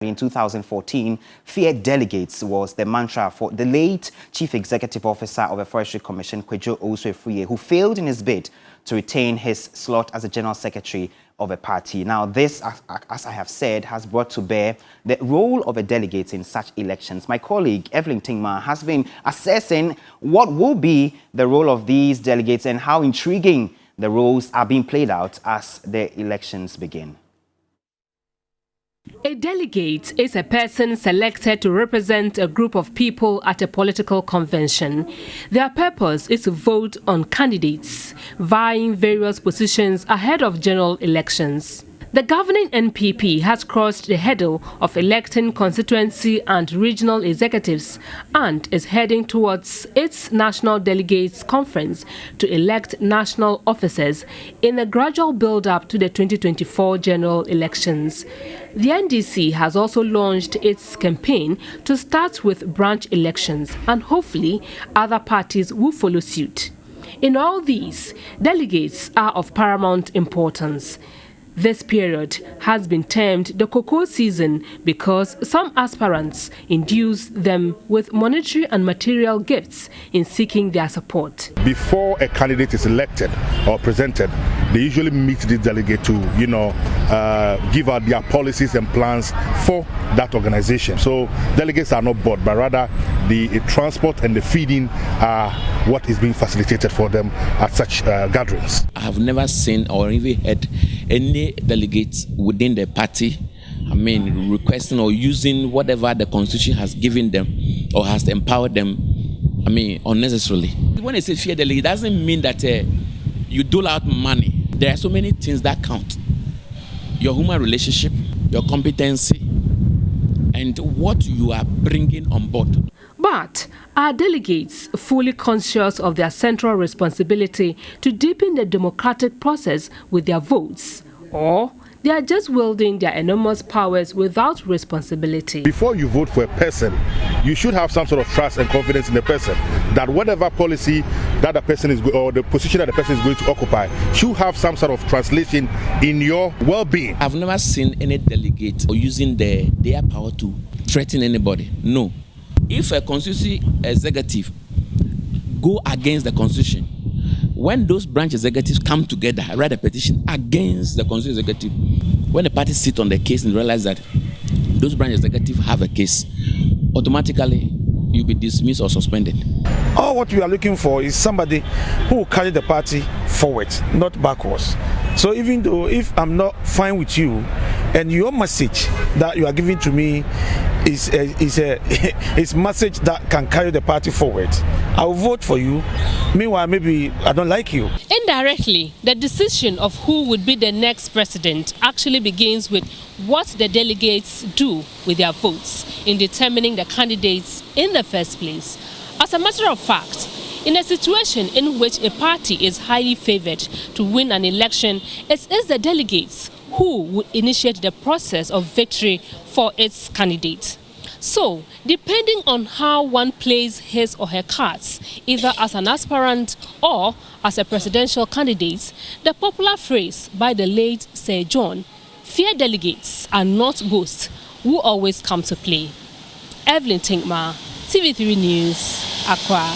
In 2014, Fear Delegates was the mantra for the late Chief Executive Officer of the Forestry Commission, Kwejo Owusu-Efriye, who failed in his bid to retain his slot as the General Secretary of a party. Now, this, as I have said, has brought to bear the role of the delegates in such elections. My colleague, Evelyn Tingma, has been assessing what will be the role of these delegates and how intriguing the roles are being played out as the elections begin. A delegate is a person selected to represent a group of people at a political convention. Their purpose is to vote on candidates vying various positions ahead of general elections. The governing NPP has crossed the hurdle of electing constituency and regional executives and is heading towards its National Delegates Conference to elect national officers in a gradual build-up to the 2024 general elections. The NDC has also launched its campaign to start with branch elections, and hopefully other parties will follow suit. In all these, delegates are of paramount importance. This period has been termed the cocoa season because some aspirants induce them with monetary and material gifts in seeking their support. Before a candidate is elected or presented, they usually meet the delegate to, give out their policies and plans for that organization. So delegates are not bought, but rather the transport and the feeding are what is being facilitated for them at such gatherings. I have never seen or even heard any delegates within the party, requesting or using whatever the constitution has given them or has empowered them, unnecessarily. When I say fear delegate, it doesn't mean that you dole out money. There are so many things that count. Your human relationship, your competency, and what you are bringing on board. But are delegates fully conscious of their central responsibility to deepen the democratic process with their votes? Or they are just wielding their enormous powers without responsibility? Before you vote for a person, you should have some sort of trust and confidence in the person that whatever policy that the person is, or the position that the person is going to occupy, should have some sort of translation in your well-being. I've never seen any delegate using their power to threaten anybody. No. If a constituency executive go against the constitution, when those branch executives come together, write a petition against the constituency executive, when the parties sit on the case and realize that those branch executives have a case, automatically you'll be dismissed or suspended. All what we are looking for is somebody who will carry the party forward, not backwards. So even though if I'm not fine with you and your message that you are giving to me is a message that can carry the party forward, I will vote for you. Meanwhile, maybe I don't like you. Indirectly, the decision of who would be the next president actually begins with what the delegates do with their votes in determining the candidates in the first place. As a matter of fact, in a situation in which a party is highly favored to win an election, it is the delegates who would initiate the process of victory for its candidate. So, depending on how one plays his or her cards, either as an aspirant or as a presidential candidate, the popular phrase by the late Sir John, "Fear delegates are not ghosts," will always come to play. Evelyn Tingma, TV3 News, Accra.